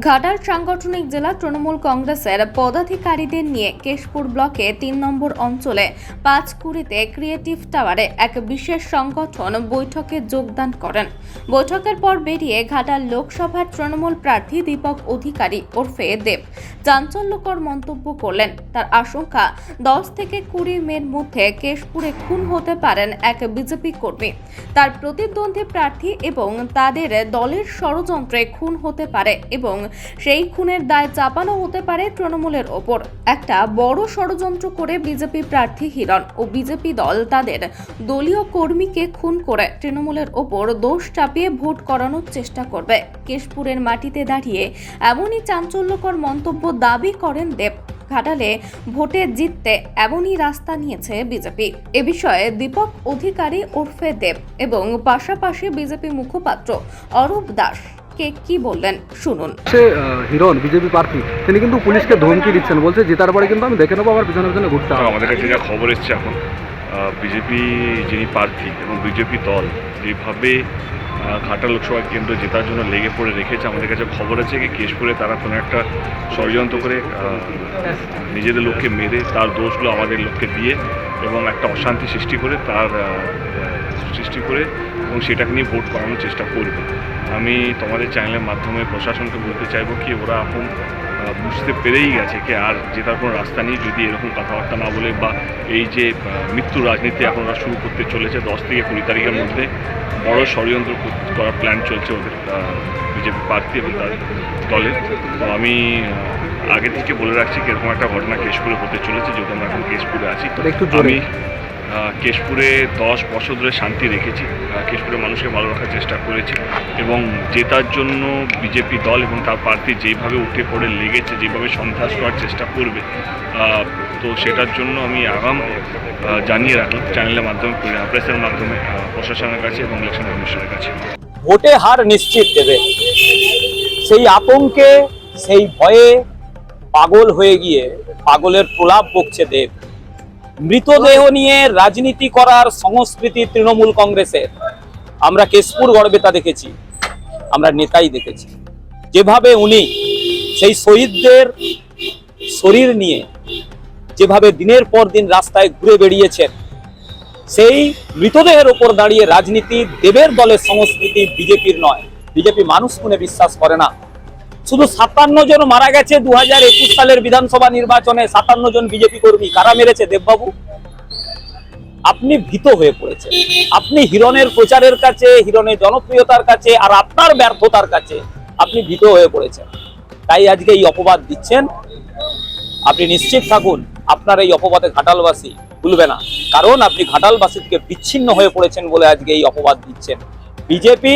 ঘাটাল সাংগঠনিক জেলা তৃণমূল কংগ্রেসের পদাধিকারীদের নিয়ে কেশপুর ব্লকে ৩ নম্বর অঞ্চলে পাঁচকুড়িতে ক্রিয়েটিভ টাওয়ারে এক বিশেষ সংগঠন বৈঠকে যোগদান করেন। বৈঠকের পর বেরিয়ে ঘাটাল লোকসভার তৃণমূল প্রার্থী দীপক অধিকারী ওরফে দেব চাঞ্চল্যকর মন্তব্য করলেন। তার আশঙ্কা 10 থেকে 20 মের মধ্যে কেশপুরে খুন হতে পারেন এক বিজেপি কর্মী। তার প্রতিদ্বন্দ্বী প্রার্থী এবং তাদের দলের ষড়যন্ত্রে খুন হতে পারে এবং সেই খুনের দায় চাপানো হতে পারে তৃণমূলের ওপর। একটা বড় ষড়যন্ত্র করে বিজেপি প্রার্থী হিরণ ও বিজেপি দল তাদের দলীয় কর্মীকে খুন করে তৃণমূলের ওপর দোষ চাপিয়ে ভোট করানোর চেষ্টা করবে। কেশপুরের মাটিতে দাঁড়িয়ে এমনই চাঞ্চল্যকর মন্তব্য দাবি করেন দেব। ঘাটালে ভোটে জিততে এমনই রাস্তা নিয়েছে বিজেপি। এ বিষয়ে দীপক অধিকারী ওরফে দেব এবং পাশাপাশি বিজেপি মুখপাত্র অরূপ দাস কি বললেন শুনুন। হিরণ বিজেপি প্রার্থী তিনি কিন্তু পুলিশকে ধমকি দিচ্ছেন, বলছে জেতার পরে কিন্তু আমি দেখে নেবো আমার পিছনে পিছনে ঘুরতে হবে। আমাদের কাছে যা খবর এসছে এখন বিজেপি যিনি প্রার্থী এবং বিজেপি দল যেভাবে ঘাটাল লোকসভা কেন্দ্র জেতার জন্য লেগে পড়ে রেখেছে, আমাদের কাছে খবর আছে কি কেশপুরে তারা কোনো একটা ষড়যন্ত্র করে নিজেদের লোককে মেরে তার দোষগুলো আমাদের লোককে দিয়ে এবং একটা অশান্তি সৃষ্টি করে এবং সেটাকে নিয়ে ভোট করানোর চেষ্টা করবে। আমি তোমাদের চ্যানেলের মাধ্যমে প্রশাসনকে বলতে চাইবো কি ওরা এখন বুঝতে পেরেই গেছে কি আর জেতার কোনো রাস্তা নেই যদি এরকম কথাবার্তা না বলে বা এই যে মৃত্যু রাজনীতি এখন ওরা শুরু করতে চলেছে। 10 থেকে 20 তারিখের মধ্যে বড় ষড়যন্ত্র করার প্ল্যান চলছে ওদের বিজেপি প্রার্থী এবং তার দলের। তো আমি আগে থেকে বলে রাখছি কি এরকম একটা ঘটনা কেশপুরে হতে চলেছে, যেহেতু আমরা এখন কেশপুরে আছি। আমি কেশপুরে 10 বছর ধরে শান্তি রেখেছি, কেশপুরের মানুষকে ভালো রাখার চেষ্টা করেছি এবং জেতার জন্য বিজেপি দল এবং তার প্রার্থী যেভাবে উঠে পড়ে লেগেছে, যেভাবে সন্ত্রাস করার চেষ্টা করবে, তো সেটার জন্য আমি আগাম জানিয়ে রাখলাম চ্যানেলের মাধ্যমে, প্রেসের মাধ্যমে প্রশাসনের কাছে এবং ইলেকশন কমিশনের কাছে। ভোটে হার নিশ্চিত দেবে, সেই আতঙ্কে সেই ভয়ে পাগল হয়ে গিয়ে পাগলের প্রলাপ বকছে দেব। মৃতদেহ নিয়ে রাজনীতি করার সংস্কৃতি তৃণমূল কংগ্রেসের আমরা কেশপুর গড়বে তা দেখেছি, আমরা নেতাই দেখেছি। যেভাবে উনি সেই শহীদদের শরীর নিয়ে যেভাবে দিনের পর দিন রাস্তায় ঘুরে বেরিয়েছেন, সেই মৃতদেহের ওপর দাঁড়িয়ে রাজনীতি দেবের দলের সংস্কৃতি, বিজেপির নয়। বিজেপি মানুষ খুনে বিশ্বাস করে না। শুধু 57 জন মারা গেছে 2021 সালের বিধানসভা নির্বাচনে, 57 জন বিজেপি কর্মী। কারা মেরেছে দেববাবু? আপনি ভীত হয়ে পড়েছেন। আপনি হিরণের প্রচারের কাছে, হিরণের জনপ্রিয়তার কাছে আর আপনার ব্যর্থতার কাছে আপনি ভীত হয়ে পড়েছেন। তাই আজকে এই অপবাদ দিচ্ছেন। আপনি নিশ্চিত থাকুন আপনার এই অপবাদে ঘাটালবাসী ভুলবে না, কারণ আপনি ঘাটালবাসী থেকে বিচ্ছিন্ন হয়ে পড়েছেন বলে আজকে এই অপবাদ দিচ্ছেন। বিজেপি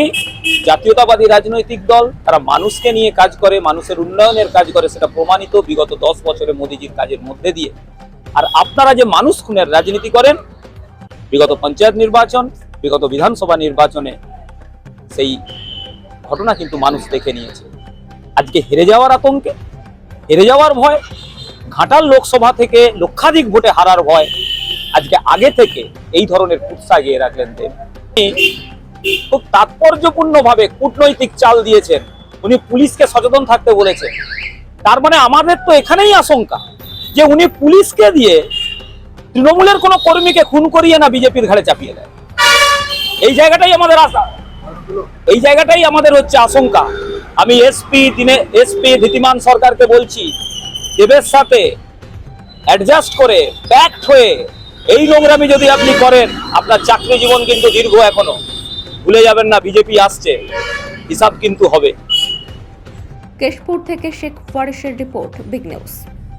জাতীয়তাবাদী রাজনৈতিক দল, তারা মানুষকে নিয়ে কাজ করে, মানুষের উন্নয়নের কাজ করে, সেটা প্রমাণিত বিগত 10 বছরে মোদীজির কাজের মধ্যে দিয়ে। আর আপনারা যে মানুষ খুনের রাজনীতি করেন, বিগত পঞ্চায়েত নির্বাচন, বিগত বিধানসভা নির্বাচনে সেই ঘটনা কিন্তু মানুষ দেখে নিয়েছে। আজকে হেরে যাওয়ার আতঙ্কে, হেরে যাওয়ার ভয়, ঘাটাল লোকসভা থেকে লক্ষাধিক ভোটে হারার ভয়, আজকে আগে থেকে এই ধরনের কুৎসা গিয়ে রাখলেন দেব। খুব তাৎপর্যপূর্ণভাবে কূটনৈতিক চাল দিয়েছেন, উনি পুলিশকে সচেতন থাকতে বলেছেন। তার মানে আমাদের তো এখানেই আশঙ্কা যে উনি পুলিশকে দিয়ে তৃণমূলের কোনো কর্মীকে খুন করিয়ে না বিজেপির ঘাড়ে চাপিয়ে দেয়। এই জায়গাটাই আমাদের আশা, এই জায়গাটাই আমাদের হচ্ছে আশঙ্কা। আমি এসপি ধীতিমান সরকারকে বলছি, দেবের সাথে অ্যাডজাস্ট করে প্যাক্ট হয়ে এই নোংরামি যদি আপনি করেন, আপনার চাকরি জীবন কিন্তু দীর্ঘ এখনো। ভুলে যাবেন না, বিজেপি আসছে, হিসাব কিন্তু হবে। কেশপুর থেকে শেখ ফারিসের রিপোর্ট, বিগ নিউজ।